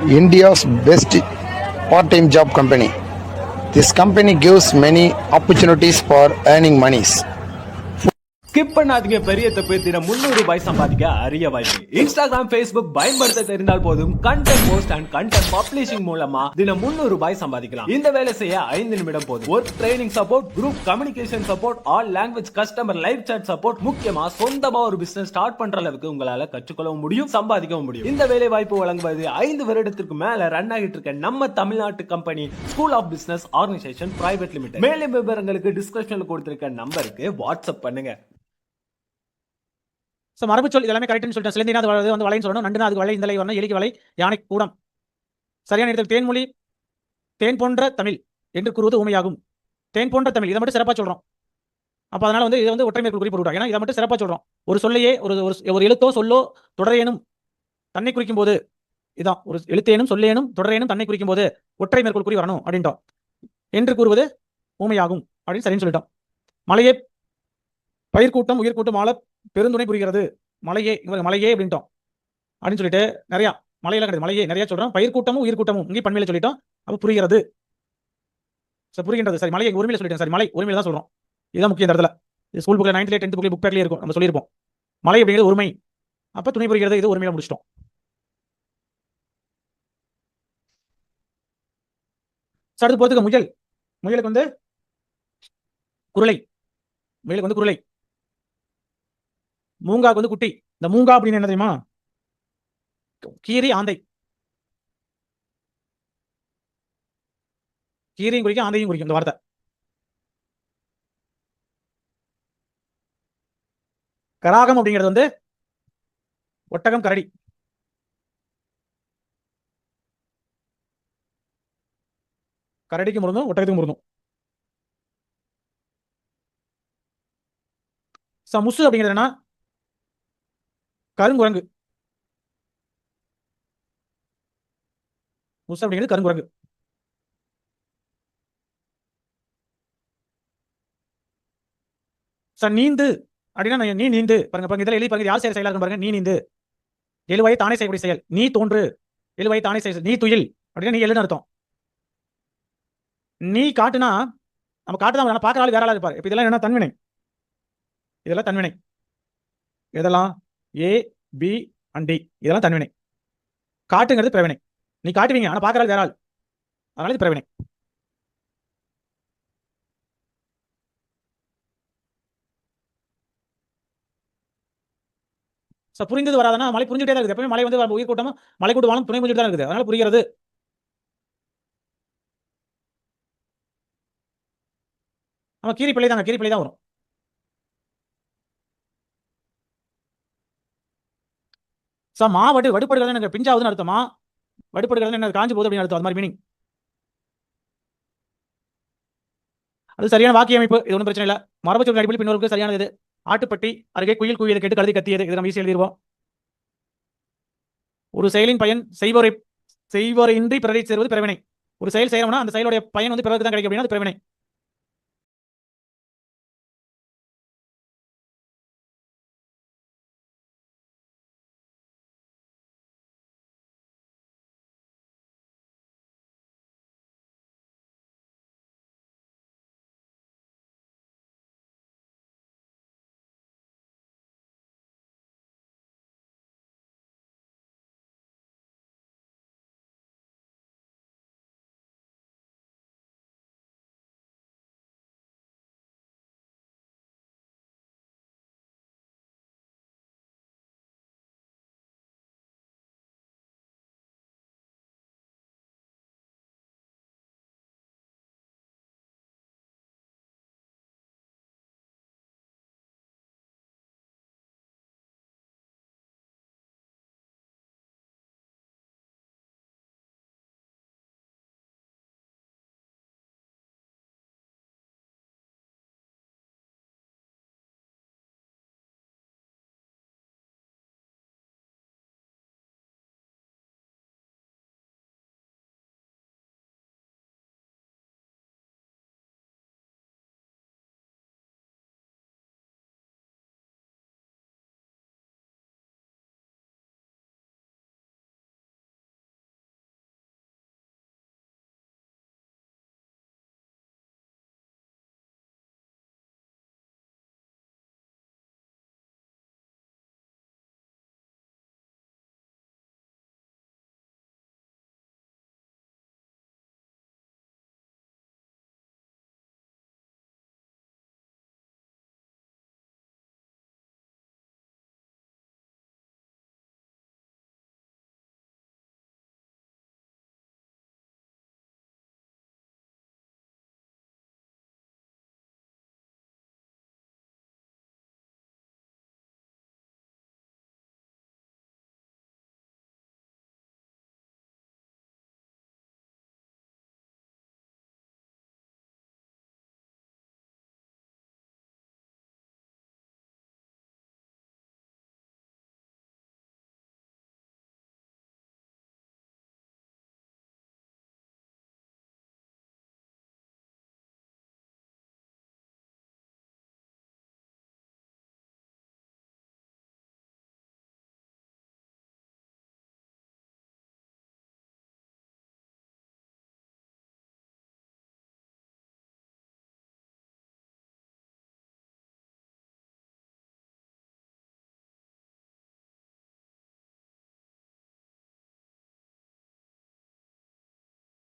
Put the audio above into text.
India's best part-time job company. This company gives many opportunities for earning monies. Skip பண்ணாதீங்க, பெரிய தப்பு. தினம் 300 ரூபாய் சம்பாதிக்க அரிய வாய்ப்பு. இன்ஸ்டாகிராம், Facebook பயன்படுத்த தெரிந்தால் போதும். Content post and content publishing மூலமா தினம் 300 ரூபாய் சம்பாதிக்கலாம். இந்த வேலை செய்ய 5 நிமிடம் போதும். Work training support, group communication support, all language customer live chat support, முக்கியமா சொந்தமா ஒரு பிசினஸ் ஸ்டார்ட் பண்ற அளவுக்கு உங்களால கற்றுக்கொள்ளவும் முடியும், சம்பாதிக்கவும் முடியும். இந்த வேலை வாய்ப்பு வழங்குவது 5 வருடத்திற்கு மேல ரன் ஆகிட்டு இருக்க நம்ம தமிழ்நாட்டு company school of business organisation private limited. மேலும் விவரங்களுக்கு டிஸ்கிரிப்ஷன்ல கொடுத்திருக்க நம்பருக்கு வாட்ஸ்அப் பண்ணுங்க. ஸோ மரபு சொல் இதெல்லாமே கரெக்ட்னு சொல்லிட்டேன். சிலந்தினா அது வந்து வலைன்னு சொல்லணும், நண்டுனா அது வலை, இந்த வரணும், எலிக்கு வலை, யானை கூடம். சரியான இடத்தில் தேன்மொழி, தேன் போன்ற தமிழ் என்று கூறுவது ஊமையாகும். தேன் போன்ற தமிழ் இதை மட்டும் சிறப்பாக சொல்கிறோம். அப்போ அதனால் வந்து இதை வந்து ஒற்றை மேற்கோள் குறிப்பிட்டு விடுவோம். ஏன்னா இதை மட்டும் சிறப்பாக சொல்கிறோம். ஒரு சொல்லையே ஒரு எழுத்தோ சொல்லோ தொடரேனும் தன்னை குறிக்கும் போது, இதான் ஒரு எழுத்தேனும் சொல்லேனும் தொடரேனும் தன்னை குறிக்கும் போது ஒற்றை மேற்கோள் குறி வரணும் அப்படின்ட்டோம். என்று கூறுவது ஊமையாகும் அப்படின்னு சரின்னு சொல்லிட்டோம். மலையே பயிர்கூட்டம் உயிர்கூட்டம் ஆள பெருந்துணை புரிகிறது. மலையே மலையே அப்படின்ட்டோம் அப்படின்னு சொல்லிட்டு நிறையா மலையெல்லாம் கிடையாது, மலையே நிறைய சொல்றோம். பயிர்கூட்டமும் உயிர்கூட்டமும் இங்கே பண்மையில சொல்லிட்டோம். அப்போ புரிகிறது, சார் புரிகின்றது. சரி, மலையை உரிமையில சொல்லிட்டேன். சரி, மலை உரிமையில தான் சொல்றோம். இதுதான் முக்கிய இடத்துல. ஸ்கூல் புக்ல 9th 10th புக்ல புக் பேக்லேயே இருக்கும், நம்ம சொல்லியிருப்போம். மலை அப்படிங்கிறது உரிமை, அப்போ துணை புரிகிறது, இது உரிமையில முடிச்சிட்டோம். அடுத்து போறதுக்கு முயல். முயலுக்கு வந்து குருளை, முயலுக்கு வந்து குருளை. மூங்காக்கு வந்து குட்டி. இந்த மூங்கா அப்படின்னு என்ன தெரியுமா? கீரி ஆந்தை. கீரியும் குறிக்கும் ஆந்தையும் குறிக்கும் இந்த வார்த்தை. கராகம் அப்படிங்கிறது வந்து ஒட்டகம் கரடி. கரடிக்கு முருந்தும் ஒட்டகத்துக்கு முருந்தும். முசு அப்படிங்கிறது என்ன? கருங்குரங்கு. முசு அப்படிங்கிறது கருங்குரங்கு. நீந்து அப்படின்னா நீ நீந்து பாருங்க, இதில் எழுதி பாருங்க, யார் செய்ய செயலாக பாருங்க. நீ நீந்து எழுவாயை தானே செய்யக்கூடிய செயல். நீ தோன்று எழுவாயை தானே செய்ய. நீ துயில் அப்படின்னா நீ எழுன்னு அர்த்தம். நீ காட்டுனா நம்ம காட்டுதான் பார்க்குற ஆள் வேற ஆள் இருப்பார். இப்போ இதெல்லாம் என்ன தன்வினை, இதெல்லாம் தன்வினை. இதெல்லாம் ஏ பி அண்ட் டி, இதெல்லாம் தன்வினை. காட்டுங்கிறது பிரவினை. நீ காட்டுவீங்க ஆனால் பார்க்குற ஆள் வேற ஆள், அதனால இது பிரவினை. புரிந்தது வராதுன்னா மலை புரிஞ்சுட்டே தான் இருக்குது. எப்பவுமே மலை வந்து உயிர் கூட்டமும் மலை கூட்டு வாழும் துணை புரிஞ்சுட்டு தான் இருக்குது, அதனால புரிகிறது. நம்ம கீரி பிள்ளை தாங்க, கீரி பிள்ளை தான் வரும். மா வடுப்படுகிறது எனக்கு பிஞ்சாவதுன்னு அர்த்தமா? வடுப்படுகிறது என்ன? காஞ்சி போகுது அப்படின்னு அர்த்தம். அது மாதிரி மீனிங். அது சரியான வாக்கிய அமைப்பு, இது ஒன்றும் பிரச்சனை இல்லை. மரபு சொல் அடிப்படையில் பின்னோருக்கு சரியானது. ஆட்டுப்பட்டி அருகே குயில் கூவியதை கேட்டு கழுதி கத்தியது, இது நம்ம ஈஸியாக எழுதிடுவோம். ஒரு செயலின் பயன் செய்வோரை இன்றி பிறரை சேர்வது பிறவினை. ஒரு செயல் செய்யறோம்னா அந்த செயலுடைய பயன் வந்து பிறருக்கு தான் கிடைக்கும் அப்படின்னா அது பிறவினை.